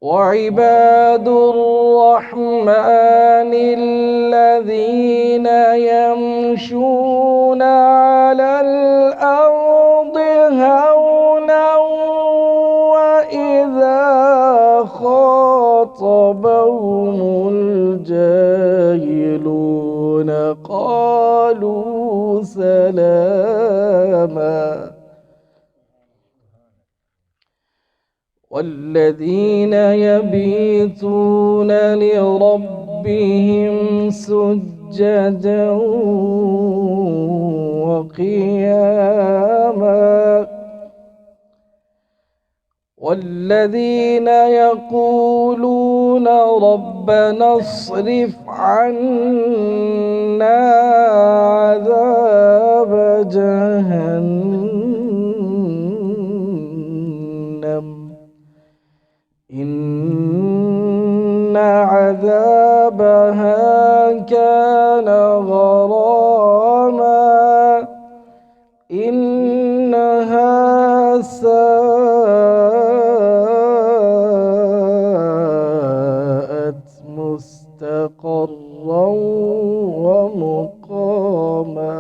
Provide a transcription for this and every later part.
وعباد الرحمن الذين يمشون على الأرض هونا وإذا خاطبهم الجاهلون قالوا سلاما والذين يبيتون لربهم سجدا وقياما والذين يقولون ربنا اصرف عنا عذاب جهنم إن عذابها كان غراما إنها ساءت مستقرا ومقاما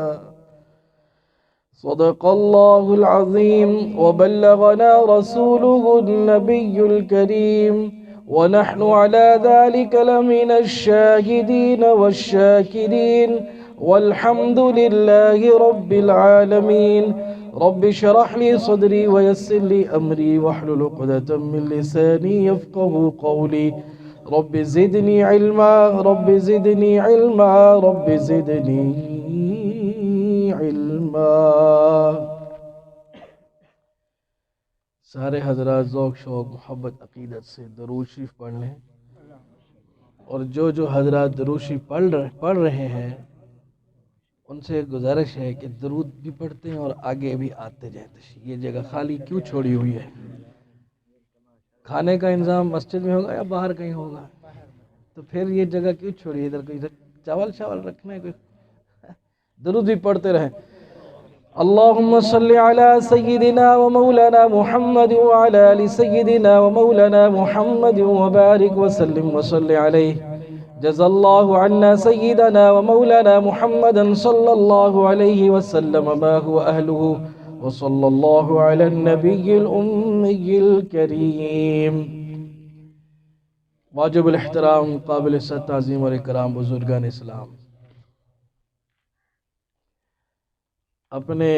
صدق الله العظيم وبلغنا رسوله النبي الكريم ونحن على ذلك لمن الشاهدين والشاكرين والحمد لله رب العالمين رب اشرح لي صدري ويسر لي أمري واحلل عقدة من لساني يفقه قولي رب زدني علما رب زدني علما رب زدني علما۔ سارے حضرات ذوق شوق محبت عقیدت سے درود شریف پڑھ لیں، اور جو حضرات درود شریف پڑھ رہے ہیں ان سے گزارش ہے کہ درود بھی پڑھتے ہیں اور آگے بھی آتے جائیں۔ یہ جگہ خالی کیوں چھوڑی ہوئی ہے؟ کھانے کا انتظام مسجد میں ہوگا یا باہر کہیں ہوگا؟ تو پھر یہ جگہ کیوں چھوڑی ہے؟ ادھر کوئی چاول رکھنا ہے، کوئی درود بھی پڑھتے رہیں۔ اللهم صل على سيدنا ومولانا محمد وعلى آل سيدنا ومولانا محمد وبارك وسلم وصل عليه جزا الله عنا سيدنا ومولانا محمدا صلى الله عليه وسلم ما هو أهله وصلى الله على النبي الأمي الكريم۔ واجب الاحترام، قابل تعظیم اور اکرام بزرگان اسلام، اپنے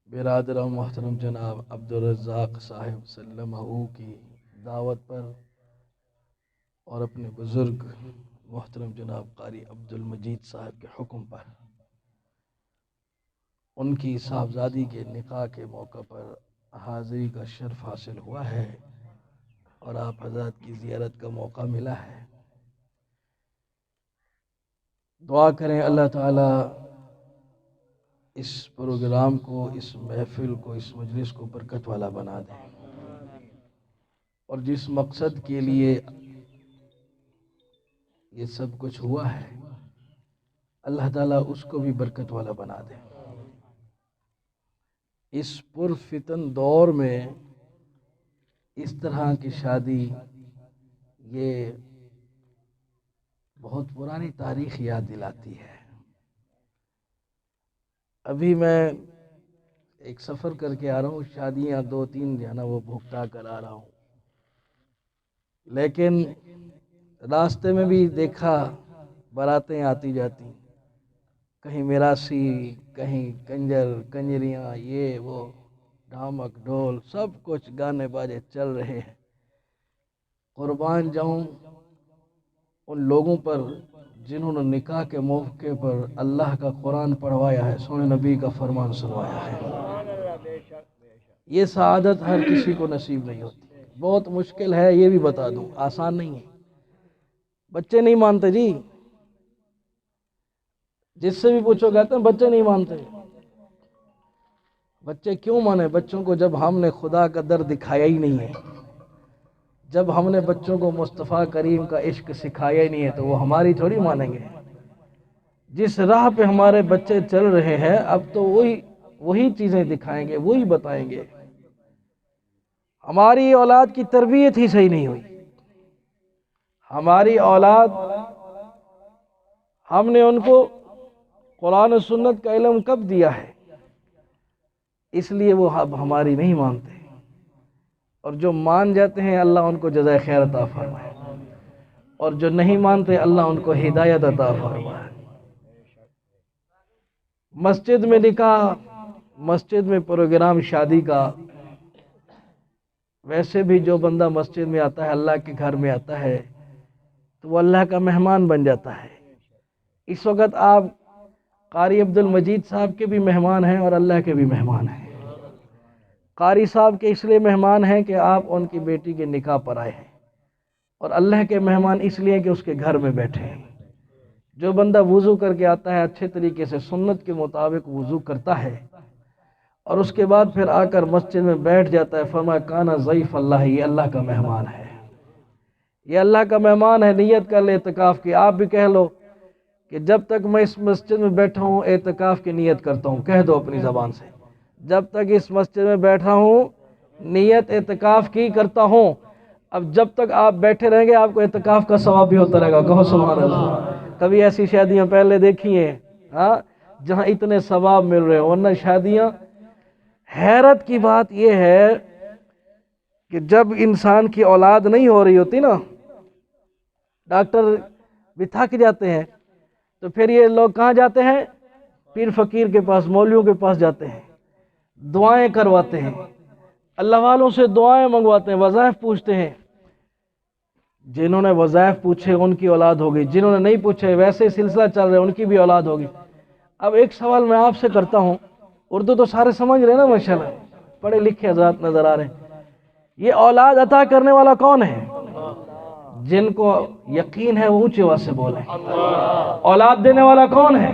برادر محترم جناب عبدالرزاق صاحب سلمہ کی دعوت پر اور اپنے بزرگ محترم جناب قاری عبدالمجید صاحب کے حکم پر ان کی صاحبزادی کے نکاح کے موقع پر حاضری کا شرف حاصل ہوا ہے اور آپ حضرات کی زیارت کا موقع ملا ہے۔ دعا کریں اللہ تعالیٰ اس پروگرام کو، اس محفل کو، اس مجلس کو برکت والا بنا دے، اور جس مقصد کے لیے یہ سب کچھ ہوا ہے اللہ تعالیٰ اس کو بھی برکت والا بنا دے۔ اس پرفتن دور میں اس طرح کی شادی یہ بہت پرانی تاریخ یاد دلاتی ہے۔ ابھی میں ایک سفر کر کے آ رہا ہوں، شادیاں 2-3 جو ہے نا وہ بھگتا کر آ رہا ہوں، لیکن راستے میں بھی دیکھا باراتیں آتی جاتی، کہیں میراثی، کہیں کنجر کنجریاں، یہ وہ ڈھامک ڈھول سب کچھ گانے باجے چل رہے ہیں۔ قربان جاؤں ان لوگوں پر جنہوں نے نکاح کے موقع پر اللہ کا قرآن پڑھوایا ہے، سونے نبی کا فرمان سنوایا ہے۔ یہ سعادت ہر کسی کو نصیب نہیں ہوتی، بہت مشکل ہے، یہ بھی بتا دوں، آسان نہیں ہے۔ بچے نہیں مانتے جی، جس سے بھی پوچھو کہتے ہیں بچے نہیں مانتے۔ بچے کیوں مانے؟ بچوں کو جب ہم نے خدا کا در دکھایا ہی نہیں ہے، جب ہم نے بچوں کو مصطفیٰ کریم کا عشق سکھایا ہی نہیں ہے تو وہ ہماری تھوڑی مانیں گے۔ جس راہ پہ ہمارے بچے چل رہے ہیں اب تو وہی چیزیں دکھائیں گے، وہی بتائیں گے۔ ہماری اولاد کی تربیت ہی صحیح نہیں ہوئی۔ ہماری اولاد، ہم نے ان کو قرآن و سنت کا علم کب دیا ہے؟ اس لیے وہ اب ہماری نہیں مانتے، اور جو مان جاتے ہیں اللہ ان کو جزائے خیر عطا فرمائے، اور جو نہیں مانتے اللہ ان کو ہدایت عطا فرمائے۔ مسجد میں نکاح، مسجد میں پروگرام شادی کا، ویسے بھی جو بندہ مسجد میں آتا ہے، اللہ کے گھر میں آتا ہے، تو وہ اللہ کا مہمان بن جاتا ہے۔ اس وقت آپ قاری عبد المجید صاحب کے بھی مہمان ہیں اور اللہ کے بھی مہمان ہیں۔ قاری صاحب کے اس لیے مہمان ہیں کہ آپ ان کی بیٹی کے نکاح پر آئے ہیں، اور اللہ کے مہمان اس لیے کہ اس کے گھر میں بیٹھے ہیں۔ جو بندہ وضو کر کے آتا ہے، اچھے طریقے سے سنت کے مطابق وضو کرتا ہے، اور اس کے بعد پھر آ کر مسجد میں بیٹھ جاتا ہے، فرمایا کانا ضیف اللہ، یہ اللہ کا مہمان ہے، یہ اللہ کا مہمان ہے۔ نیت کر لے اعتکاف کی۔ آپ بھی کہہ لو کہ جب تک میں اس مسجد میں بیٹھا ہوں اعتکاف کی نیت کرتا ہوں، کہہ دو اپنی زبان سے، جب تک اس مسجد میں بیٹھا ہوں نیت اعتکاف کی کرتا ہوں۔ اب جب تک آپ بیٹھے رہیں گے آپ کو اعتکاف کا ثواب بھی ہوتا رہے گا، کہو سبحان اللہ۔ کبھی ایسی شادیاں پہلے دیکھی ہیں جہاں اتنے ثواب مل رہے ہیں، ورنہ شادیاں، حیرت کی بات یہ ہے کہ جب انسان کی اولاد نہیں ہو رہی ہوتی نا، ڈاکٹر بھی تھک جاتے ہیں، تو پھر یہ لوگ کہاں جاتے ہیں؟ پیر فقیر کے پاس، مولویوں کے پاس جاتے ہیں، دعائیں کرواتے ہیں، اللہ والوں سے دعائیں منگواتے ہیں، وظائف پوچھتے ہیں۔ جنہوں نے وظائف پوچھے ان کی اولاد ہوگی، جنہوں نے نہیں پوچھے ویسے سلسلہ چل رہے ان کی بھی اولاد ہوگی۔ اب ایک سوال میں آپ سے کرتا ہوں، اردو تو سارے سمجھ رہے ہیں نا ماشاءاللہ، پڑھے لکھے حضرات نظر آ رہے ہیں، یہ اولاد عطا کرنے والا کون ہے؟ جن کو یقین ہے وہ اونچے آواز سے بولیں۔ اولاد دینے والا کون ہے؟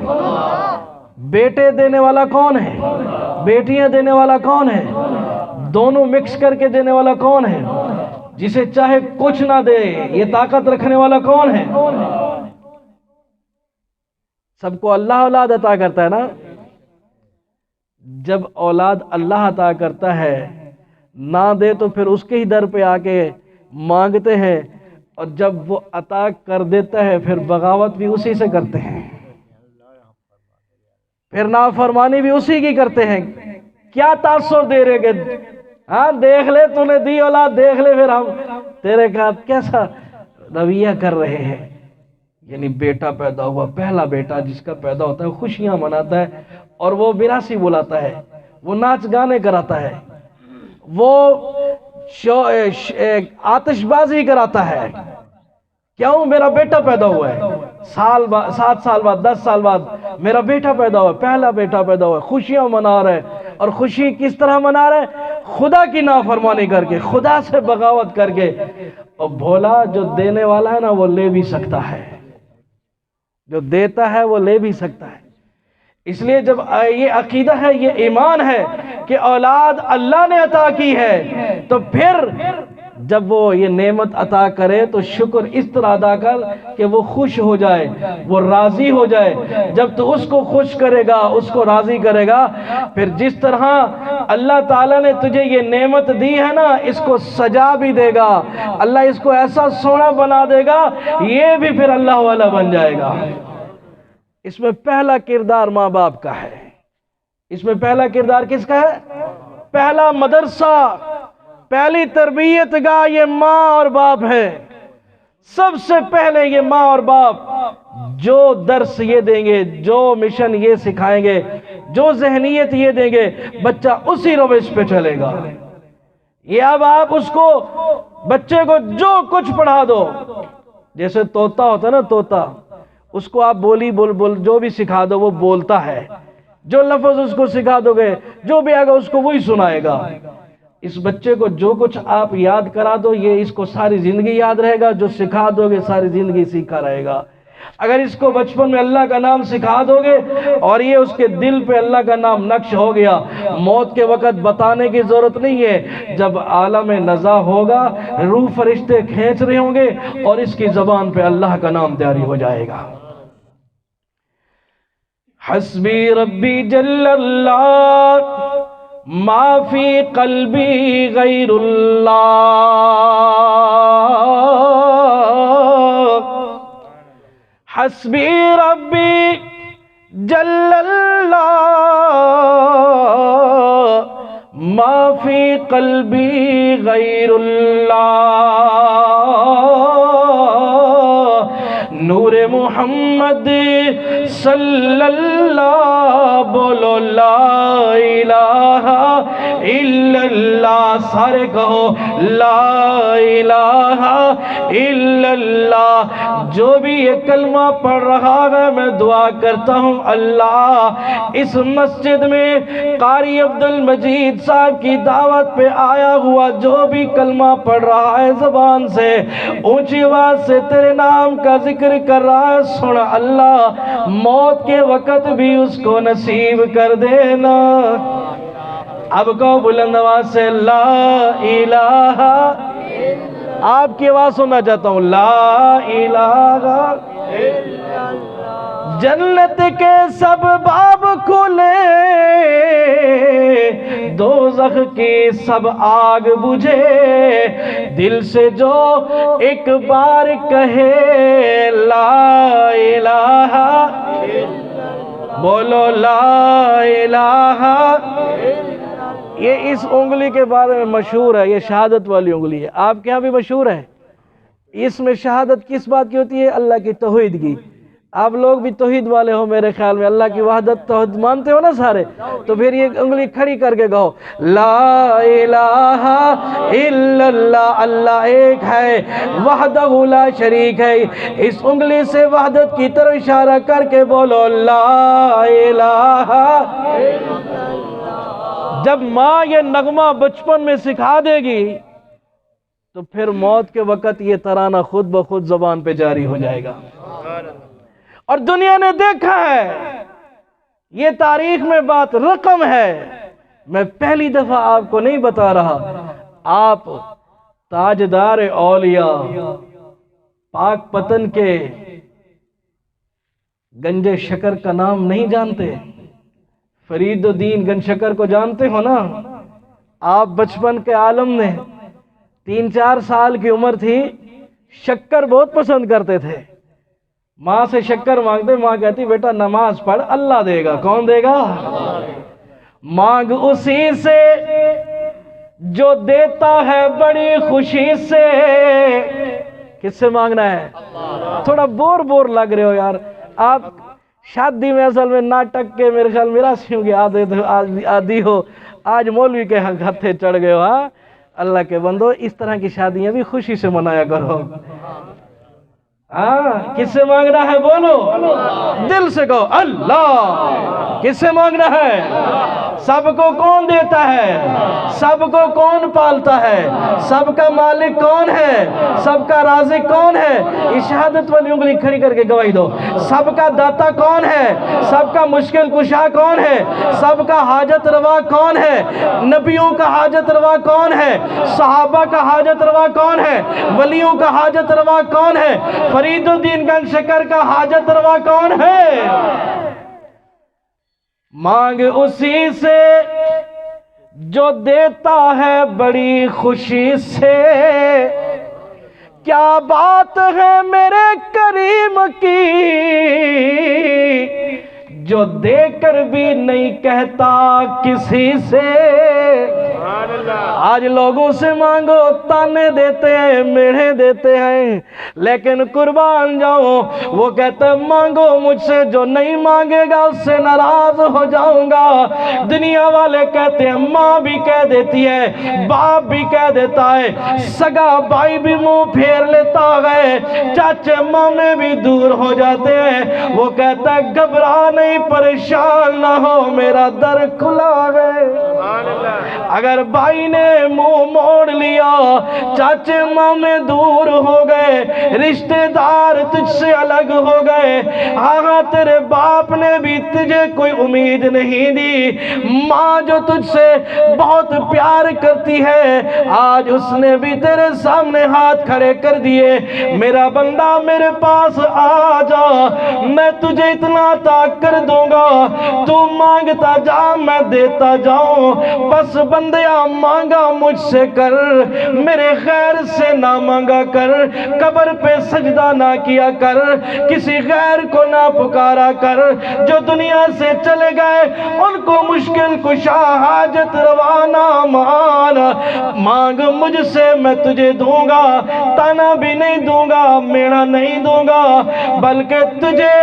بیٹے دینے والا کون ہے؟ بیٹیاں دینے والا کون ہے؟ دونوں مکس کر کے دینے والا کون ہے؟ جسے چاہے کچھ نہ دے، یہ طاقت رکھنے والا کون ہے؟ سب کو اللہ اولاد عطا کرتا ہے نا۔ جب اولاد اللہ عطا کرتا ہے، نہ دے تو پھر اس کے ہی در پہ آ کے مانگتے ہیں، اور جب وہ عطا کر دیتا ہے پھر بغاوت بھی اسی سے کرتے ہیں، پھر نافرمانی بھی اسی کی کرتے ہیں۔ کیا تاثر دے رہے کہ دیکھ لے تو نے دی اولاد، دیکھ لے پھر ہم تیرے کا کیسا رویہ کر رہے ہیں۔ یعنی بیٹا پیدا ہوا، پہلا بیٹا جس کا پیدا ہوتا ہے خوشیاں مناتا ہے، اور وہ براسی بلاتا ہے، وہ ناچ گانے کراتا ہے، وہ آتش بازی کراتا ہے۔ کیوں؟ میرا بیٹا پیدا ہوا ہے، 7 سال بعد 10 سال بعد میرا بیٹا پیدا ہوا ہے، پہلا بیٹا پیدا ہوا ہے، خوشیاں منا رہے ہیں۔ اور خوشی کس طرح منا رہے ہیں؟ خدا کی نافرمانی کر کے، خدا سے بغاوت کر کے۔ اور بھولا جو دینے والا ہے نا وہ لے بھی سکتا ہے، جو دیتا ہے وہ لے بھی سکتا ہے۔ اس لیے جب یہ عقیدہ ہے، یہ ایمان ہے کہ اولاد اللہ نے عطا کی ہے، تو پھر جب وہ یہ نعمت عطا کرے تو شکر اس طرح ادا کر کہ وہ خوش ہو جائے، وہ راضی ہو جائے۔ جب تو اس کو خوش کرے گا، اس کو راضی کرے گا، پھر جس طرح اللہ تعالیٰ نے تجھے یہ نعمت دی ہے نا، اس کو سجا بھی دے گا، اللہ اس کو ایسا سونا بنا دے گا، یہ بھی پھر اللہ والا بن جائے گا۔ اس میں پہلا کردار ماں باپ کا ہے۔ اس میں پہلا کردار کس کا ہے؟ پہلا مدرسہ، پہلی تربیت گاہ یہ ماں اور باپ ہے۔ سب سے پہلے یہ ماں اور باپ جو درس یہ دیں گے، جو مشن یہ سکھائیں گے، جو ذہنیت یہ دیں گے، بچہ اسی روش پہ چلے گا۔ یہ اب آپ اس کو، بچے کو جو کچھ پڑھا دو، جیسے طوطا ہوتا ہے نا، طوطا، اس کو آپ بولی بول جو بھی سکھا دو وہ بولتا ہے، جو لفظ اس کو سکھا دو گے، جو بھی آگا اس کو وہی سنائے گا۔ اس بچے کو جو کچھ آپ یاد کرا دو یہ اس کو ساری زندگی یاد رہے گا، جو سکھا دو گے ساری زندگی سیکھا رہے گا۔ اگر اس کو بچپن میں اللہ کا نام سکھا دو گے اور یہ اس کے دل پہ اللہ کا نام نقش ہو گیا، موت کے وقت بتانے کی ضرورت نہیں ہے، جب عالم نزا ہوگا روح فرشتے کھینچ رہے ہوں گے اور اس کی زبان پہ اللہ کا نام جاری ہو جائے گا۔ حسبی ربی جل اللہ ما فی قلبی غیر اللہ، حسبی ربی جل اللہ ما فی قلبی غیر اللہ، نور محمد صلی اللہ، بولو لا الہ الا اللہ، سارے کہو لا الہ الا اللہ۔ جو بھی یہ کلمہ پڑھ رہا ہے میں دعا کرتا ہوں اللہ اس مسجد میں قاری عبد المجید صاحب کی دعوت پہ آیا ہوا جو بھی کلمہ پڑھ رہا ہے زبان سے اونچی آواز سے تیرے نام کا ذکر کر رہا ہے، سن اللہ موت کے وقت بھی اس کو نصیب کر دینا۔ اب کو بلند آواز سے لا الہ، آپ کی آواز سننا چاہتا ہوں، لا الہ الا اللہ۔ جنت کے سب باب کھلے، دوزخ کی سب آگ بجھے، دل سے جو ایک بار کہے لا الہ، بولو لا الہ۔ یہ اس انگلی کے بارے میں مشہور ہے، یہ شہادت والی انگلی ہے، آپ کے ہاں بھی مشہور ہے۔ اس میں شہادت کس بات کی ہوتی ہے؟ اللہ کی توحید کی۔ آپ لوگ بھی توحید والے ہو میرے خیال میں، اللہ کی وحدت توحید مانتے ہو نا سارے، تو پھر یہ انگلی کھڑی کر کے کہو لا الہ الا اللہ، اللہ ایک ہے وحدہ لا شریک ہے۔ اس انگلی سے وحدت کی طرف اشارہ کر کے بولو لا الہ۔ جب ماں یہ نغمہ بچپن میں سکھا دے گی تو پھر موت کے وقت یہ ترانہ خود بخود زبان پہ جاری ہو جائے گا۔ اور دنیا نے دیکھا ہے، یہ تاریخ میں بات رقم ہے، میں پہلی دفعہ آپ کو نہیں بتا رہا، آپ تاجدار اولیاء پاک پتن کے گنج شکر کا نام نہیں جانتے؟ فرید الدین گنج شکر کو جانتے ہو نا؟ آپ بچپن کے عالم نے 3-4 سال کی عمر تھی، شکر بہت پسند کرتے تھے، ماں سے شکر مانگتے، ماں کہتی بیٹا نماز پڑھ اللہ دے گا۔ کون دے گا؟ مانگ اسی سے جو دیتا ہے بڑی خوشی سے۔ کس سے مانگنا ہے؟ تھوڑا بور لگ رہے ہو یار آپ، شادی میں اصل میں ناٹک کے میرے خیال میراسیوں کی عادی ہو، آج مولوی کے ہتھے چڑھ گئے ہو۔ ہاں اللہ کے بندو اس طرح کی شادیاں بھی خوشی سے منایا کرو۔ کس سے مانگنا ہے؟ بولو دل سے کہو اللہ۔ کس سے مانگنا ہے؟ سب کو کون دیتا ہے؟ سب کو کون پالتا ہے؟ سب کا مالک کون ہے؟ سب کا رازق کون ہے؟ یہ شہادت والی انگلی کھڑی کر کے گواہی دو۔ سب کا داتا کون ہے؟ سب کا مشکل کشا کون ہے؟ سب کا حاجت روا کون ہے؟ نبیوں کا حاجت روا کون ہے؟ صحابہ کا حاجت روا کون ہے؟ ولیوں کا حاجت روا کون ہے؟ فرید الدین گنج شکر کا حاجت روا کون ہے؟ مانگ اسی سے جو دیتا ہے بڑی خوشی سے۔ کیا بات ہے میرے کریم کی جو دے کر بھی نہیں کہتا کسی سے۔ آج لوگوں سے مانگو تانے دیتے ہیں، میڑھے دیتے ہیں، لیکن قربان جاؤں وہ کہتا ہے مانگو مجھ سے، جو نہیں مانگے گا اس سے ناراض ہو جاؤں گا۔ دنیا والے کہتے ہیں، ماں بھی کہہ دیتی ہے، باپ بھی کہہ دیتا ہے، سگا بھائی بھی منہ پھیر لیتا ہے، چاچے مامے بھی دور ہو جاتے ہیں۔ وہ کہتا ہے گھبرا نہیں، پریشان نہ ہو، میرا در کھلا ہے۔ اگر بھائی نے منہ موڑ لیا، چاچے مامے دور ہو گئے، رشتہ دار تجھ سے الگ ہو گئے، آہاں تیرے باپ نے بھی تجھے کوئی امید نہیں دی، ماں جو تجھ سے بہت پیار کرتی ہے آج اس نے بھی تیرے سامنے ہاتھ کھڑے کر دیے، میرا بندہ میرے پاس آ جا، میں تجھے اتنا عطا کر دوں گا، تو مانگتا جا میں دیتا جاؤں، بس بندیا مانگا مجھ سے کر، میرے غیر سے نہ مانگا کر، قبر پہ سجدہ نہ کیا کر، کسی غیر کو نہ پکارا کر، جو دنیا سے چلے گئے ان کو مشکل کشا حاجت روا نہ مان، مانگ مجھ سے میں تجھے دوں گا، تانا بھی نہیں دوں گا، میڑا نہیں دوں گا، بلکہ تجھے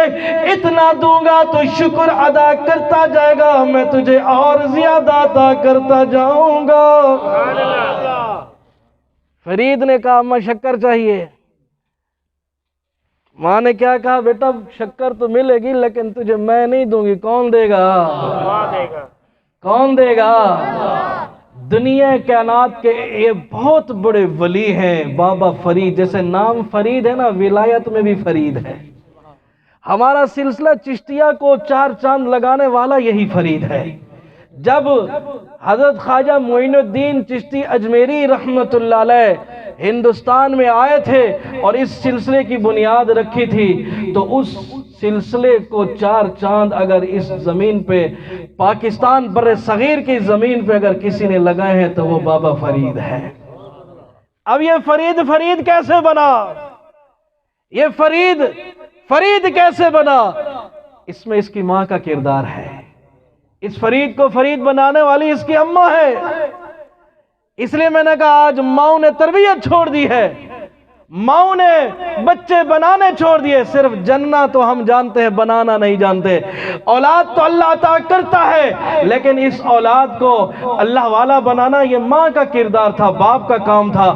اتنا دوں گا تو شکر ادا کرتا جائے گا، میں تجھے اور زیادہ عطا کرتا جاؤں گا۔ فرید نے کہا ماں شکر چاہیے۔ ماں نے کیا کہا؟ بیٹا شکر تو ملے گی لیکن تجھے میں نہیں دوں گی، کون دے گا؟ کون دے گا؟ دنیا کائنات کے یہ بہت بڑے ولی ہیں بابا فرید، جیسے نام فرید ہے نا، ولایت میں بھی فرید ہے۔ ہمارا سلسلہ چشتیہ کو چار چاند لگانے والا یہی فرید ہے۔ جب حضرت خواجہ معین الدین چشتی اجمیری رحمت اللہ علیہ ہندوستان میں آئے تھے اور اس سلسلے کی بنیاد رکھی تھی، تو اس سلسلے کو چار چاند اگر اس زمین پہ، پاکستان بر صغیر کی زمین پہ اگر کسی نے لگائے ہیں تو وہ بابا فرید ہے۔ اب یہ فرید کیسے بنا؟ یہ فرید کیسے بنا؟ اس میں اس کی ماں کا کردار ہے۔ اس فرید کو فرید بنانے والی اس کی اماں ہے۔ اس لیے میں نے کہا آج ماؤں نے تربیت چھوڑ دی ہے، ماؤں نے بچے بنانے چھوڑ دیے، صرف جننا تو ہم جانتے ہیں، بنانا نہیں جانتے۔ اولاد تو اللہ عطا کرتا ہے لیکن اس اولاد کو اللہ والا بنانا یہ ماں کا کردار تھا، باپ کا کام تھا۔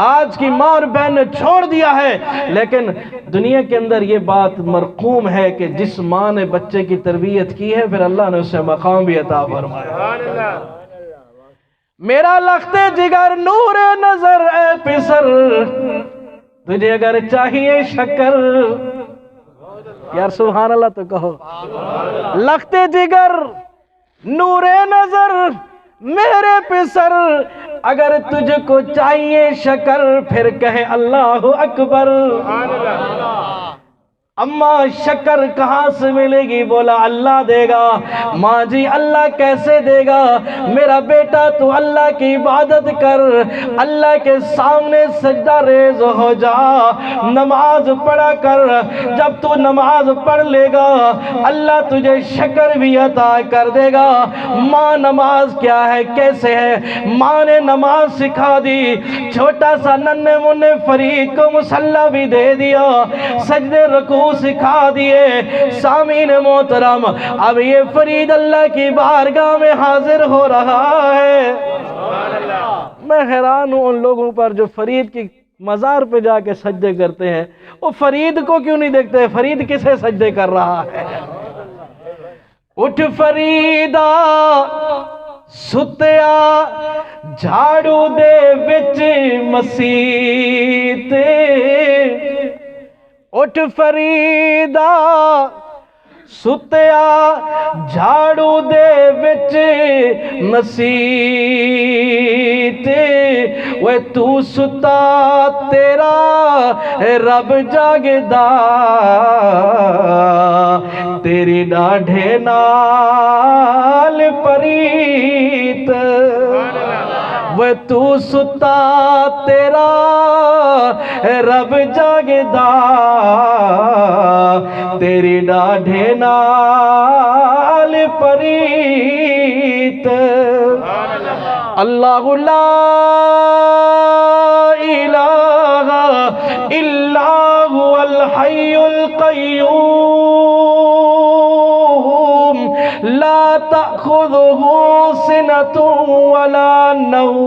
آج کی ماں اور بہن نے چھوڑ دیا ہے، لیکن دنیا کے اندر یہ بات مرقوم ہے کہ جس ماں نے بچے کی تربیت کی ہے پھر اللہ نے اسے مقام بھی عطا فرمایا۔ میرا لخت جگر نور نظر اے پسر، تجھے اگر چاہیے شکر، یار سبحان اللہ تو کہو۔ لخت جگر نور نظر میرے پسر، اگر تجھ کو چاہیے شکر، پھر کہے اللہ اکبر۔ اماں شکر کہاں سے ملے گی؟ بولا اللہ دے گا۔ ماں جی اللہ کیسے دے گا؟ میرا بیٹا تو اللہ کی عبادت کر، اللہ کے سامنے سجدہ ریز ہو جا، نماز پڑھا کر، جب تو نماز پڑھ لے گا اللہ تجھے شکر بھی عطا کر دے گا۔ ماں نماز کیا ہے، کیسے ہے؟ ماں نے نماز سکھا دی، چھوٹا سا ننھے منھے فرید کو مصلی بھی دے دیا، سجدے رکوع سکھا دیے۔ سامعین محترم، اب یہ فرید اللہ کی بارگاہ میں حاضر ہو رہا ہے۔ میں حیران ہوں ان لوگوں پر جو فرید کی مزار پہ جا کے سجدے کرتے ہیں، وہ فرید کو کیوں نہیں دیکھتے؟ فرید کسے سجدے کر رہا ہے؟ اٹھ فریدا ستیا جھاڑو دے وچ مسیح تے، اٹھ فریدا ستیا جھاڑو دے وچ مسیح تے، وے تو ستا تیرا رب جاگدا، تیری ڈاڈھے نال پریت، وہ تو ستا تیرا رب جاگدا، تیری ڈاڈھے نال پریت۔ اللہ لا الہ الا هو الحی القیوم، لا تأخذه سنة ولا نوم۔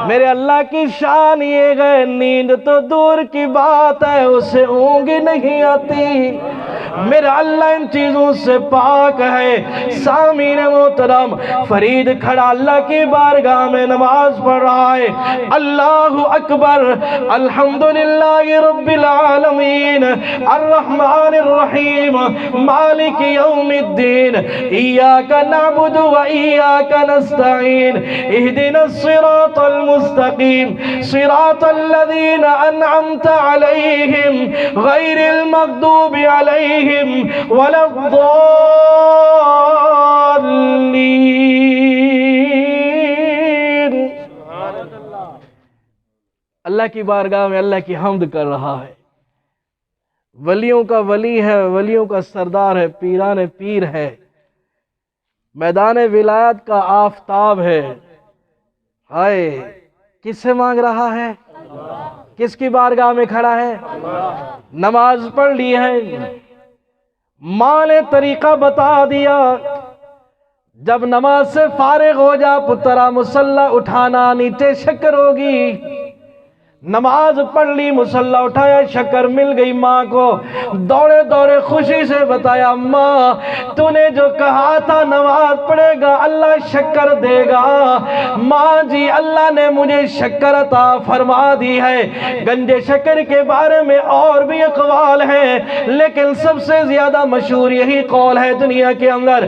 میرے اللہ کی شان یہ ہے، نیند تو دور کی بات ہے، اسے اونگ نہیں آتی، میرا اللہ ان چیزوں سے پاک ہے۔ سامعین محترم، فرید کھڑا اللہ کی بارگاہ میں نماز پڑھ رہا ہے۔ اللہ اکبر، الحمدللہ رب العالمین، الرحمن الرحیم، مالک یوم الدین، ایاک نعبد و ایاک نستعین، اہدنا الصراط المستقیم، صراط الذین انعمت علیہم غیر المغضوب علیہم ولا الضالین۔ اللہ کی بارگاہ میں اللہ کی حمد کر رہا ہے۔ ولیوں کا ولی ہے، ولیوں کا سردار ہے، پیران پیر ہے، میدان ولایت کا آفتاب ہے۔ ہائے، کس سے مانگ رہا ہے؟ کس کی بارگاہ میں کھڑا ہے؟ نماز پڑھ لی ہے، ماں نے طریقہ بتا دیا، جب نماز سے فارغ ہو جا پترا مصلی اٹھانا، نیچے شکر ہوگی۔ نماز پڑھ لی، مصلی اٹھایا، شکر مل گئی ماں کو، دوڑے دوڑے خوشی سے بتایا، ماں تو نے جو کہا تھا نماز پڑھے گا اللہ شکر دے گا۔ ماں جی اللہ نے مجھے شکر عطا فرما دی ہے۔ گنجے شکر کے بارے میں اور بھی اقوال ہیں، لیکن سب سے زیادہ مشہور یہی قول ہے دنیا کے اندر،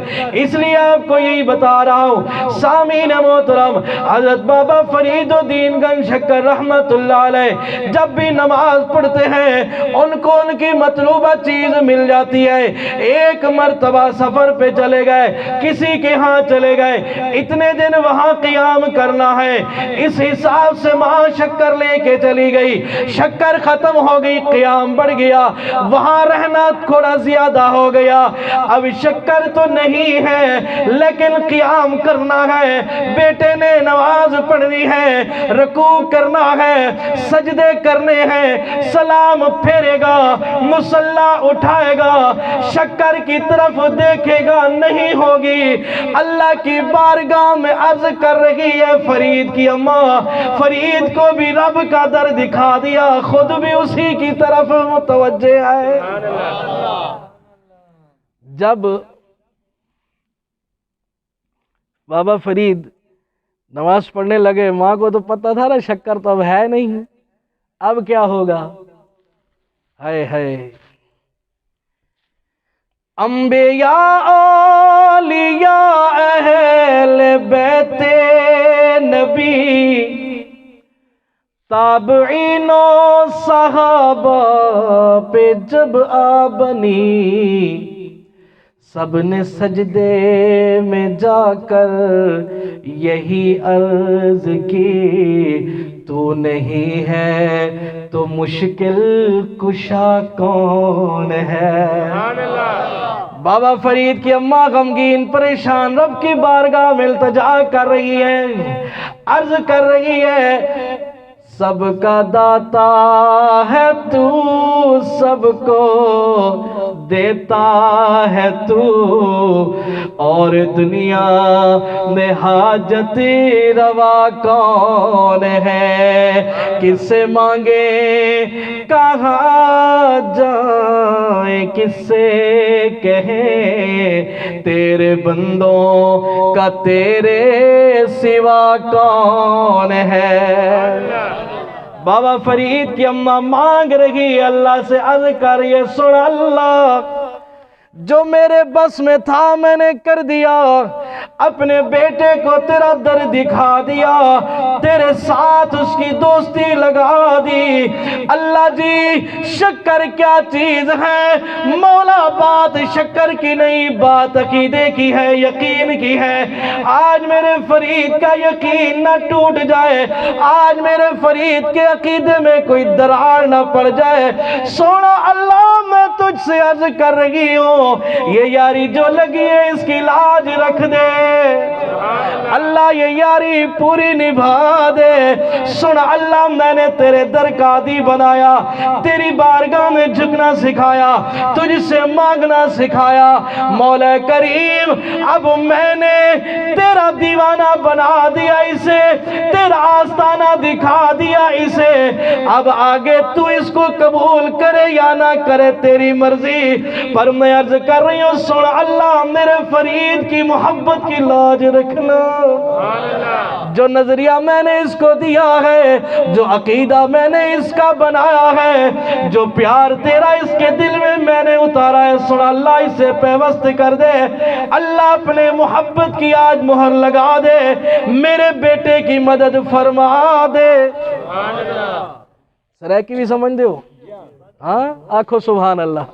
اس لیے آپ کو یہی بتا رہا ہوں۔ سامعین محترم، حضرت بابا فرید الدین گنج شکر رحمت اللہ علیہ جب بھی نماز پڑھتے ہیں ان کو ان کی مطلوبہ چیز مل جاتی ہے۔ ایک مرتبہ سفر پہ چلے گئے، کسی کے ہاں چلے گئے، اتنے دن وہاں قیام کرنا ہے، اس حساب سے ماں شکر لے کے چلی گئی، شکر ختم ہو گئی، قیام بڑھ گیا، وہاں رہنا تھوڑا زیادہ ہو گیا، اب شکر تو نہیں ہے لیکن قیام کرنا ہے، بیٹے نے نماز پڑھنی ہے، رکوع کرنا ہے، سجدے کرنے ہیں، سلام پھیرے گا، مصلی اٹھائے گا، شکر کی طرف دیکھے گا، نہیں ہوگی۔ اللہ کی بارگاہ میں عرض کر رہی ہے فرید کی اماں، فرید کو بھی رب کا در دکھا دیا، خود بھی اسی کی طرف متوجہ ہے۔ جب بابا فرید نماز پڑھنے لگے، ماں کو تو پتہ تھا نا شکر تو اب ہے نہیں، اب کیا ہوگا؟ ہائے ہائے، انبیاء اولیاء اہل بیت نبی، تابعین و صحابہ پہ جب آ بنی، سب نے سجدے میں جا کر یہی عرض کی، تو نہیں ہے تو مشکل کشا کون ہے؟ بابا فرید کی اماں غمگین پریشان رب کی بارگاہ میں التجا کر رہی ہے، عرض کر رہی ہے، سب کا داتا ہے تو، سب کو دیتا ہے تو، اور دنیا میں حاجت روا کون ہے؟ کس سے مانگے کہاں جائیں، کس سے کہیں تیرے بندوں کا تیرے سوا کون ہے؟ بابا فرید کی اماں مانگ رہی اللہ سے، عرض کر یہ سن اللہ، جو میرے بس میں تھا میں نے کر دیا، اپنے بیٹے کو تیرا در دکھا دیا، تیرے ساتھ اس کی دوستی لگا دی۔ اللہ جی شکر کیا چیز ہے مولا، بات شکر کی نہیں، بات عقیدے کی ہے، یقین کی ہے۔ آج میرے فرید کا یقین نہ ٹوٹ جائے، آج میرے فرید کے عقیدے میں کوئی دراڑ نہ پڑ جائے۔ سونا اللہ میں تجھ سے عرض کر رہی ہوں، یہ یاری جو لگی ہے اس کی لاج رکھ دے، اللہ یہ یاری پوری نبھا دے۔ سن اللہ میں نے تیرے در کا عادی بنایا، تیری بارگاہ میں جھکنا سکھایا، تجھ سے مانگنا سکھایا، مولا کریم اب میں نے تیرا دیوانہ بنا دیا اسے، تیرا آستانہ دکھا دیا اسے، اب آگے تو اس کو قبول کرے یا نہ کرے تیری مرضی، پر میں عرض کر رہی ہوں سن اللہ میرے فرید کی محبت کی لاج رکھنا۔ جو نظریہ میں نے اس کو دیا ہے، جو عقیدہ میں نے اس کا بنایا ہے، جو پیار تیرا اس کے دل میں نے اتارا ہے، سن اللہ اسے پیوست کر دے۔ اللہ اپنے محبت کی آج مہر لگا دے، میرے بیٹے کی مدد فرما دے۔ سرائے کی بھی سمجھ دے ہو؟ ہاں آنکھو سبحان اللہ۔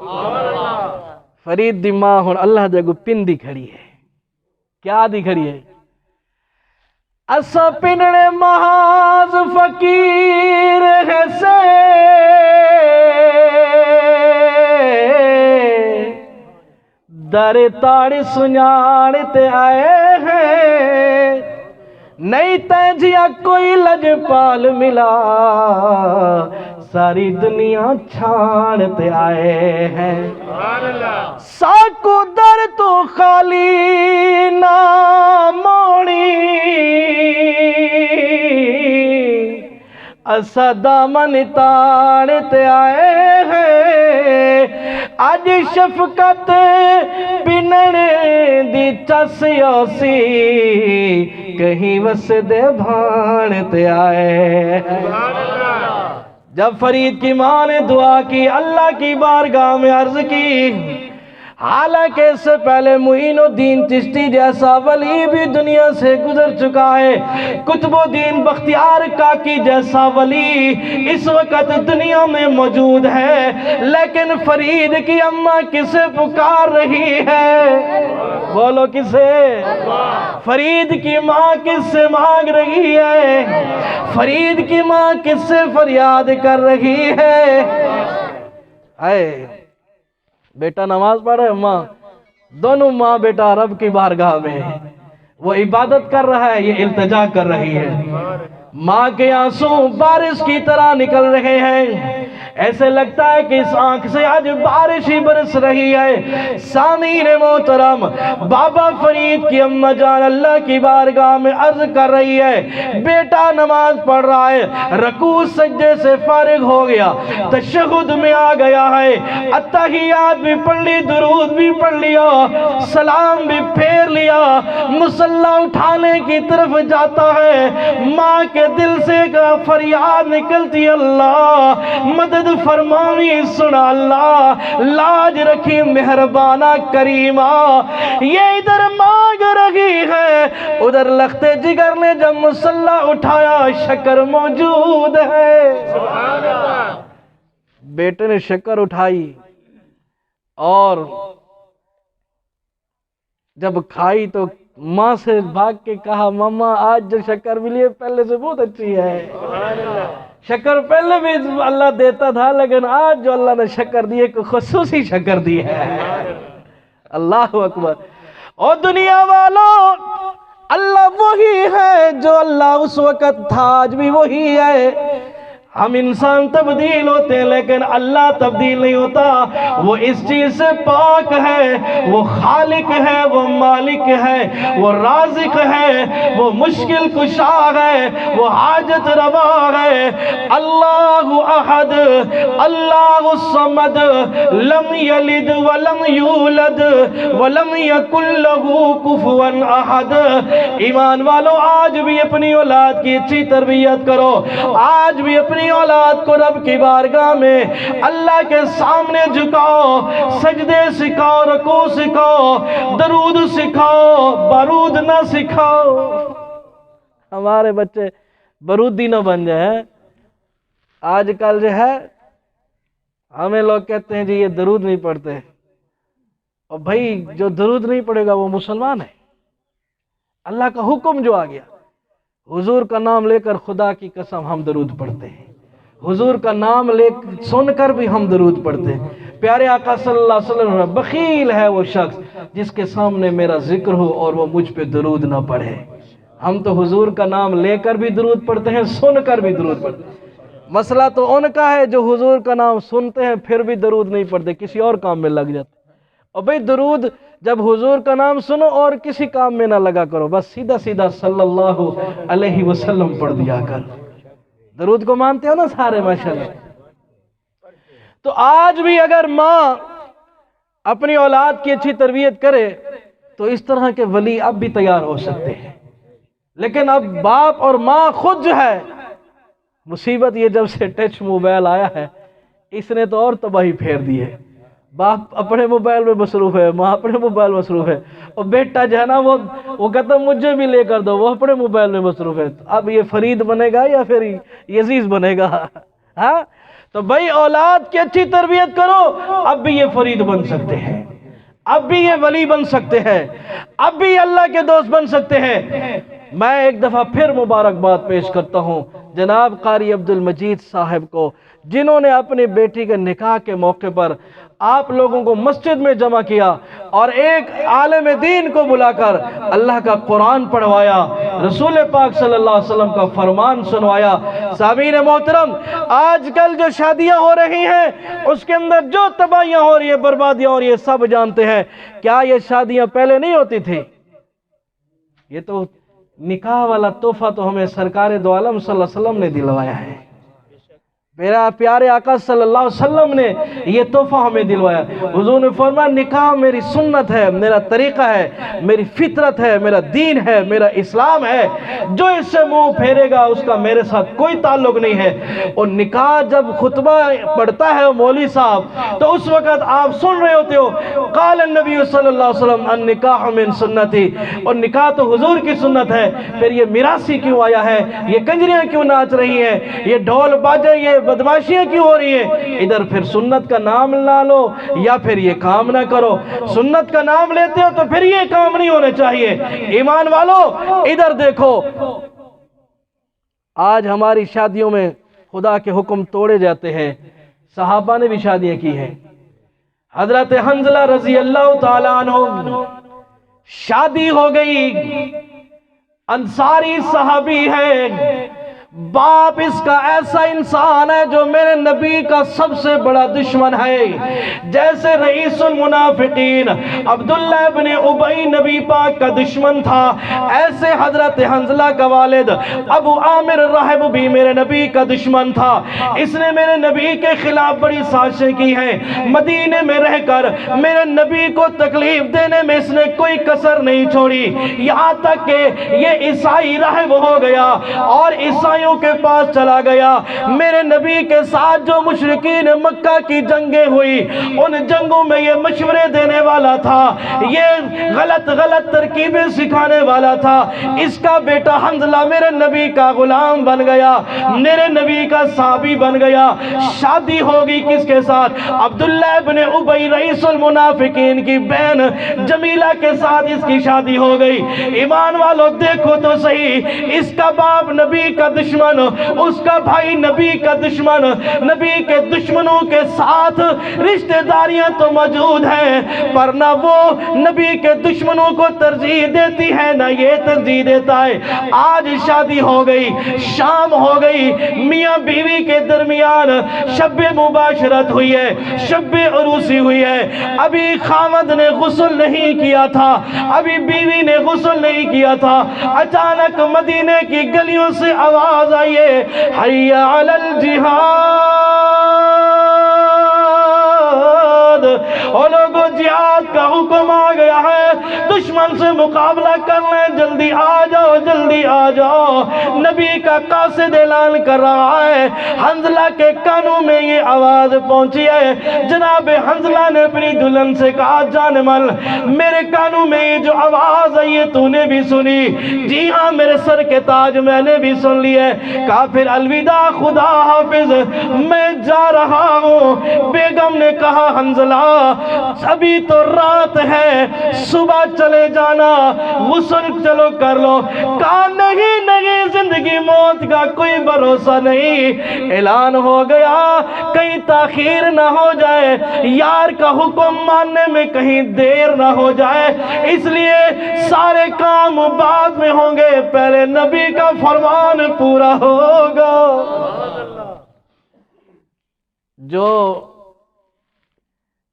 فرید دی ماں ہون اللہ دے گو پن دی کھڑی ہے، کیا دی کھڑی ہے؟ اسا پنڑے محاذ فقیر ہے سے، در تاڑی سنیاڑتے آئے ہیں، نہیں تیجیا کوئی لجپال ملا، ساری دنیا چھاڑتے آئے ہیں۔ ساکو در تو خالی نہ موڑی، اسا دامن تاڑتے آئے ہیں، آج شفقت پنڑ دی چسیوں سی، کہیں وسدے بھانتے آئے ہیں۔ جب فرید کی ماں نے دعا کی، اللہ کی بارگاہ میں عرض کی، حالانکہ اس سے پہلے معین الدین چشتی جیسا ولی بھی دنیا سے گزر چکا ہے، قطب الدین بختیار کاکی جیسا ولی اس وقت دنیا میں موجود ہے، لیکن فرید کی اماں کسے پکار رہی ہے؟ بولو کسے؟ فرید کی ماں کس سے مانگ رہی ہے؟ فرید کی ماں کس سے فریاد کر رہی ہے؟ آئے بیٹا نماز پڑھ رہے، ماں دونوں ماں بیٹا رب کی بارگاہ میں، وہ عبادت کر رہا ہے، یہ التجا کر رہی ہے۔ ماں کے آنسو بارش کی طرح نکل رہے ہیں، ایسے لگتا ہے کہ اس آنکھ سے آج بارش ہی برس رہی ہے۔ سامعین محترم، بابا فرید کی اماں جان اللہ کی بارگاہ میں عرض کر رہی ہے، بیٹا نماز پڑھ رہا ہے، رکوع سجدے سے فارغ ہو گیا، تشہد میں آ گیا ہے، اتحیات بھی پڑھ لی، درود بھی پڑھ لیا، سلام بھی پھیر لیا، مصلی اٹھانے کی طرف جاتا ہے، ماں کے دل سے ایک فریاد نکلتی، اللہ مدد فرمانی، سنا اللہ لاج رکھی مہربانہ کریمہ۔ یہ ادھر مانگ رہی ہے، ادھر لختے جگر نے جب مصلی اٹھایا شکر موجود ہے۔ بیٹے نے شکر اٹھائی اور جب کھائی تو ماں سے بھاگ کے کہا، ماما آج جو شکر ملی ہے پہلے سے بہت اچھی ہے۔ شکر پہلے بھی اللہ دیتا تھا، لیکن آج جو اللہ نے شکر دی ہے خصوصی شکر دی ہے۔ اللہ اکبر۔ اور دنیا والوں، اللہ وہی ہے جو اللہ اس وقت تھا، آج بھی وہی ہے۔ ہم انسان تبدیل ہوتے ہیں لیکن اللہ تبدیل نہیں ہوتا، وہ اس چیز سے پاک ہے، وہ خالق ہے، وہ مالک ہے، وہ رازق ہے، وہ مشکل کشا ہے، وہ حاجت روا ہے۔ اللہ احد، اللہ الصمد، لم یلد ولم یولد ولم یکن لہ کفوا احد۔ ایمان والو، آج بھی اپنی اولاد کی اچھی تربیت کرو، آج بھی اپنی اولاد کو رب کی بارگاہ میں اللہ کے سامنے جھکاؤ، سجدے سکھاؤ، رکوع سکھاؤ، درود سکھاؤ، بارود نہ سکھاؤ۔ ہمارے بچے بارودی نہ بن جائیں۔ آج کل جو ہے ہمیں لوگ کہتے ہیں جی یہ درود نہیں پڑھتے، اور بھائی جو درود نہیں پڑھے گا وہ مسلمان ہے۔ اللہ کا حکم جو آ گیا، حضور کا نام لے کر خدا کی قسم ہم درود پڑھتے ہیں، حضور کا نام لے سن کر بھی ہم درود پڑھتے ہیں۔ پیارے آقا صلی اللہ علیہ وسلم، بخیل ہے وہ شخص جس کے سامنے میرا ذکر ہو اور وہ مجھ پہ درود نہ پڑھے۔ ہم تو حضور کا نام لے کر بھی درود پڑھتے ہیں، سن کر بھی درود پڑھتے ہیں۔ مسئلہ تو ان کا ہے جو حضور کا نام سنتے ہیں پھر بھی درود نہیں پڑھتے، کسی اور کام میں لگ جاتے۔ اور بھئی درود جب حضور کا نام سنو اور کسی کام میں نہ لگا کرو، بس سیدھا سیدھا صلی اللہ علیہ وسلم پڑھ دیا کر۔ درود کو مانتے ہو نا سارے ماشاءاللہ۔ تو آج بھی اگر ماں اپنی اولاد کی اچھی تربیت کرے تو اس طرح کے ولی اب بھی تیار ہو سکتے ہیں. لیکن اب باپ اور ماں خود جو ہے، مصیبت یہ جب سے ٹچ موبائل آیا ہے اس نے تو اور تباہی پھیر دی ہے. باپ اپنے موبائل میں مصروف ہے، ماں اپنے موبائل مصروف ہے، اور بیٹا جو ہے نا وہ کہتا ہے مجھے بھی لے کر دو، وہ اپنے موبائل میں مصروف ہے. اب یہ فرید بنے گا یا پھر یزیز بنے گا؟ ہاں، تو بھائی اولاد کی اچھی تربیت کرو، اب بھی یہ فرید بن سکتے ہیں، اب بھی یہ ولی بن سکتے ہیں، اب بھی اللہ کے دوست بن سکتے ہیں. میں ایک دفعہ پھر مبارکباد پیش کرتا ہوں جناب قاری عبد المجید صاحب کو، جنہوں نے اپنی بیٹی کے نکاح کے موقع پر آپ لوگوں کو مسجد میں جمع کیا اور ایک عالم دین کو بلا کر اللہ کا قرآن پڑھوایا، رسول پاک صلی اللہ علیہ وسلم کا فرمان سنوایا. سامعین محترم، آج کل جو شادیاں ہو رہی ہیں اس کے اندر جو تباہیاں ہو رہی ہیں، بربادیاں ہو رہی ہیں، سب جانتے ہیں. کیا یہ شادیاں پہلے نہیں ہوتی تھی؟ یہ تو نکاح والا تحفہ تو ہمیں سرکار دو عالم صلی اللہ علیہ وسلم نے دلوایا ہے. میرا پیارے آقا صلی اللہ علیہ وسلم نے یہ تحفہ ہمیں دلوایا. حضور نے فرمایا نکاح میری سنت ہے، میرا طریقہ ہے، میری فطرت ہے، میرا دین ہے، میرا اسلام ہے. جو اس سے منہ پھیرے گا اس کا میرے ساتھ کوئی تعلق نہیں ہے. اور نکاح جب خطبہ پڑھتا ہے مولوی صاحب تو اس وقت آپ سن رہے ہوتے ہو قال النبی صلی اللہ علیہ وسلم النکاح من سنتی، اور نکاح تو حضور کی سنت ہے. پھر یہ میراثی کیوں آیا ہے؟ یہ کنجریاں کیوں ناچ رہی ہیں؟ یہ ڈھول باجے، یہ بدماشیاں کیوں ہو رہی ہیں؟ ادھر پھر سنت کا نام نہ لو یا پھر یہ کام نہ کرو. سنت کا نام لیتے ہو تو پھر یہ کام نہیں ہونے چاہیے. ایمان والو ادھر دیکھو، آج ہماری شادیوں میں خدا کے حکم توڑے جاتے ہیں. صحابہ نے بھی شادیاں کی ہیں. حضرت حنظلہ رضی اللہ تعالیٰ عنہ شادی ہو گئی، انصاری صحابی ہے، باپ اس کا ایسا انسان ہے جو میرے نبی کا سب سے بڑا دشمن ہے. جیسے رئیس المنافقین عبداللہ ابن ابی نبی پاک کا دشمن تھا، ایسے حضرت حنظلہ کا والد ابو عامر الراہب بھی میرے نبی کا دشمن تھا. اس نے میرے نبی کے خلاف بڑی سازشیں کی ہیں. مدینے میں رہ کر میرے نبی کو تکلیف دینے میں اس نے کوئی کسر نہیں چھوڑی، یہاں تک کہ یہ عیسائی راہب ہو گیا اور عیسائیوں کے پاس چلا گیا. میرے نبی کے ساتھ جو مشرکین مکہ کی جنگیں ہوئی ان جنگوں میں یہ مشورے دینے والا تھا، یہ غلط ترکیبیں سکھانے والا تھا. اس کا بیٹا حنظلہ میرے نبی کا غلام بن گیا، میرے نبی کا صحابی بن گیا. شادی ہوگی کس کے ساتھ؟ عبداللہ ابن ابی رئیس المنافقین کی بہن جمیلہ کے ساتھ اس کی شادی ہو گئی. ایمان والو دیکھو تو صحیح، اس کا باپ نبی کا دشمن، اس کا بھائی نبی کا دشمن، نبی کے دشمنوں کے ساتھ رشتہ داریاں تو موجود ہیں پر نہ وہ نبی کے دشمنوں کو ترجیح دیتی ہے نہ یہ ترجیح دیتا ہے. آج شادی ہو گئی، شام ہو گئی، میاں بیوی کے درمیان شب مباشرت ہوئی ہے، شب عروسی ہوئی ہے. ابھی خاوند نے غسل نہیں کیا تھا، ابھی بیوی نے غسل نہیں کیا تھا. اچانک مدینے کی گلیوں سے آواز آئیے حی علی الجہاد، اور لوگوں جہاد کا حکم آ گیا ہے، دشمن سے مقابلہ کرنا ہے، جلدی آ جاؤ، جلدی آ جاؤ. نبی کا قاصد اعلان کر رہا ہے. حنظلہ کے کانوں میں یہ آواز پہنچی ہے. جناب حنظلہ نے اپنی دلہن سے کہا جان من میرے کانوں میں یہ جو آواز آئی ہے تو نے بھی سنی؟ جی ہاں میرے سر کے تاج میں نے بھی سن لی ہے. کہا پھر الوداع، خدا حافظ، میں جا رہا ہوں. بیگم نے کہا حنظلہ ابھی تو رات ہے، صبح چلے جانا، غسل چلو کر لو. کہا نہیں زندگی موت کا کوئی بھروسہ نہیں. اعلان ہو گیا کہیں تاخیر نہ ہو جائے، یار کا حکم ماننے میں کہیں دیر نہ ہو جائے، اس لیے سارے کام بعد میں ہوں گے، پہلے نبی کا فرمان پورا ہوگا. جو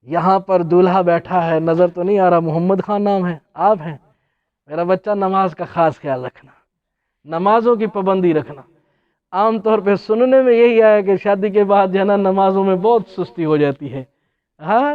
یہاں پر دولہا بیٹھا ہے، نظر تو نہیں آ رہا، محمد خان نام ہے، آپ ہیں. میرا بچہ نماز کا خاص خیال رکھنا، نمازوں کی پابندی رکھنا. عام طور پہ سننے میں یہی آیا کہ شادی کے بعد جو ہے نا نمازوں میں بہت سستی ہو جاتی ہے. ہاں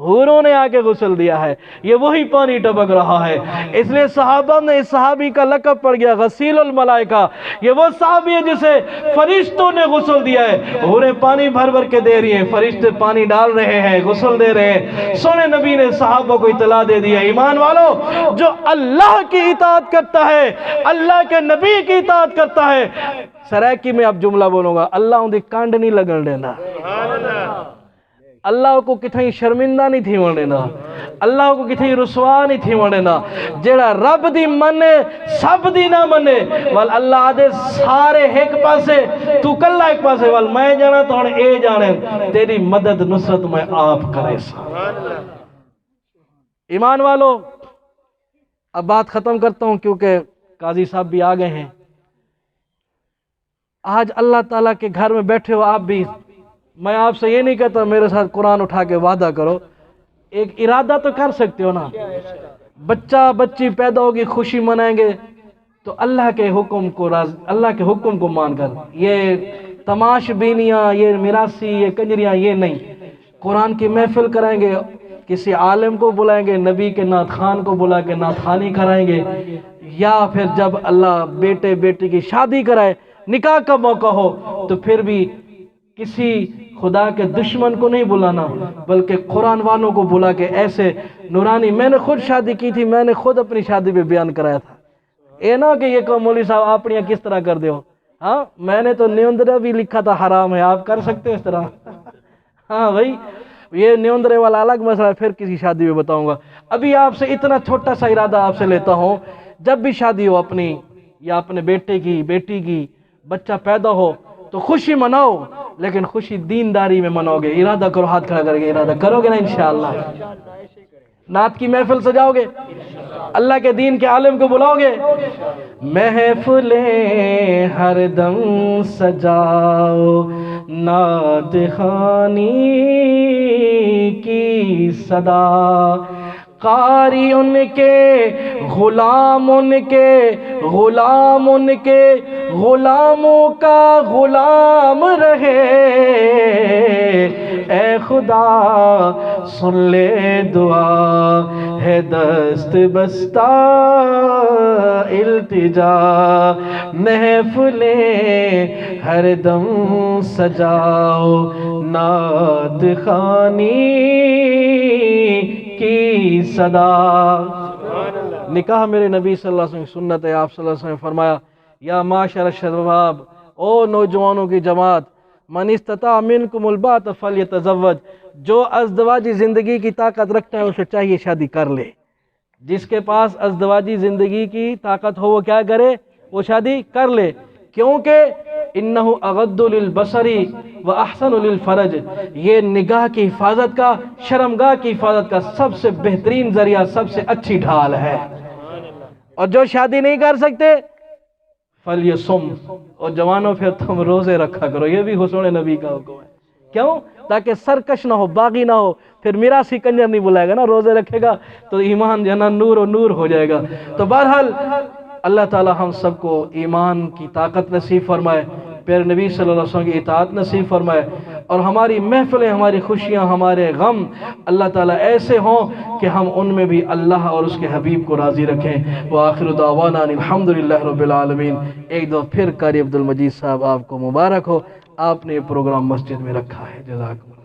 حوروں نے آ کے غسل دیا ہے، یہ وہی پانی ٹپک رہا ہے۔ اس لیے صحابہ نے اس صحابی کا لقب پڑ گیا غسیل الملائکہ، یہ وہ صحابی ہے جسے فرشتوں نے غسل دیا ہے۔ حوریں پانی بھر بھر کے دے رہی ہیں، فرشتے پانی ڈال رہے ہیں، غسل دے رہے ہیں۔ سونے نبی نے صحابہ کو اطلاع دے دیا، ایمان والو جو اللہ کی اطاعت کرتا ہے، اللہ کے نبی کی اطاعت کرتا ہے، سرائکی میں اب جملہ بولوں گا، اللہ ان دی کانڈ نہیں لگن دینا، اللہ کو کتھیں شرمندہ نہیں تھی وڑنا، اللہ کو کتھیں رسوا نہیں تھی وڑنا۔ جیڑا رب دی منے سب دی نہ منے، وال اللہ آدھے سارے ایک پاسے تو کلہ ایک پاسے، وال میں جانا تو اے جانے، تیری مدد نصرت میں آپ کرے سا۔ ایمان والو اب بات ختم کرتا ہوں کیونکہ قاضی صاحب بھی آ گئے ہیں۔ آج اللہ تعالیٰ کے گھر میں بیٹھے ہو آپ بھی، میں آپ سے یہ نہیں کہتا میرے ساتھ قرآن اٹھا کے وعدہ کرو، ایک ارادہ تو کر سکتے ہو نا۔ بچہ بچی پیدا ہوگی، خوشی منائیں گے تو اللہ کے حکم کو اللہ کے حکم کو مان کر، یہ تماش بینیاں، یہ میراثی، یہ کنجریاں، یہ نہیں۔ قرآن کی محفل کرائیں گے، کسی عالم کو بلائیں گے، نبی کے نعت خان کو بلا کے نعت خوانی کرائیں گے، یا پھر جب اللہ بیٹے بیٹی کی شادی کرائے، نکاح کا موقع ہو تو پھر بھی کسی خدا کے دشمن کو نہیں بلانا، بلکہ قرآن والوں کو بلا کے ایسے نورانی۔ میں نے خود شادی کی تھی، میں نے خود اپنی شادی پہ بیان کرایا تھا، اے نہ کہ یہ کہ مولوی صاحب آپ نے کس طرح کر دیو، ہاں میں نے تو نیوندرا بھی لکھا تھا حرام ہے، آپ کر سکتے ہو اس طرح؟ ہاں بھائی یہ نیوندرے والا الگ مسئلہ ہے، پھر کسی شادی میں بتاؤں گا۔ ابھی آپ سے اتنا چھوٹا سا ارادہ آپ سے لیتا ہوں، جب بھی شادی ہو اپنی یا اپنے بیٹے کی، بیٹی کی، بچہ پیدا ہو تو خوشی مناؤ، لیکن خوشی دینداری میں مناؤ گے۔ ارادہ کرو، ہاتھ کھڑا کر کے ارادہ کرو گے نا انشاءاللہ؟ نعت کی محفل سجاؤ گے، اللہ کے دین کے عالم کو بلاؤ گے، محفلیں ہر دم سجاؤ، نعت خوانی کی صدا، قاری ان کے غلام، ان کے غلام، ان کے غلاموں کا غلام رہے، اے خدا سن لے دعا ہے دست بستہ التجا، محفلیں ہر دم سجاؤ، نعت خوانی کی صدا۔ نکاح میرے نبی صلی اللہ علیہ وسلم سنت ہے، آپ صلی اللہ علیہ وسلم نے فرمایا، یا معاشر الشباب، او نوجوانوں کی جماعت، من استطاع منکم الباءۃ فلیتزوج، جو ازدواجی زندگی کی طاقت رکھتا ہے اسے چاہیے شادی کر لے۔ جس کے پاس ازدواجی زندگی کی طاقت ہو وہ کیا کرے؟ وہ شادی کر لے، کیونکہ انہ اغض للبصر واحسن للفرج، یہ نگاہ کی حفاظت کا، شرمگاہ کی حفاظت کا سب سے بہترین ذریعہ، سب سے اچھی ڈھال ہے۔ اور جو شادی نہیں کر سکتے فلیصم، اور جوانوں پھر تم روزے رکھا کرو، یہ بھی حسن نبی کا حکم ہے۔ کیوں؟ تاکہ سرکش نہ ہو، باغی نہ ہو، پھر میراثی کنجر نہیں بلائے گا نا، روزے رکھے گا تو ایمان جو ہے نا نور و نور ہو جائے گا۔ تو بہرحال اللہ تعالی ہم سب کو ایمان کی طاقت نصیب فرمائے، پیر نبی صلی اللہ علیہ وسلم کی اطاعت نصیب فرمائے، اور ہماری محفلیں، ہماری خوشیاں، ہمارے غم اللہ تعالیٰ ایسے ہوں کہ ہم ان میں بھی اللہ اور اس کے حبیب کو راضی رکھیں۔ وآخر دعوانا الحمدللہ رب العالمین۔ ایک دو پھر قاری عبدالمجید صاحب آپ کو مبارک ہو، آپ نے یہ پروگرام مسجد میں رکھا ہے، جزاکم اللہ۔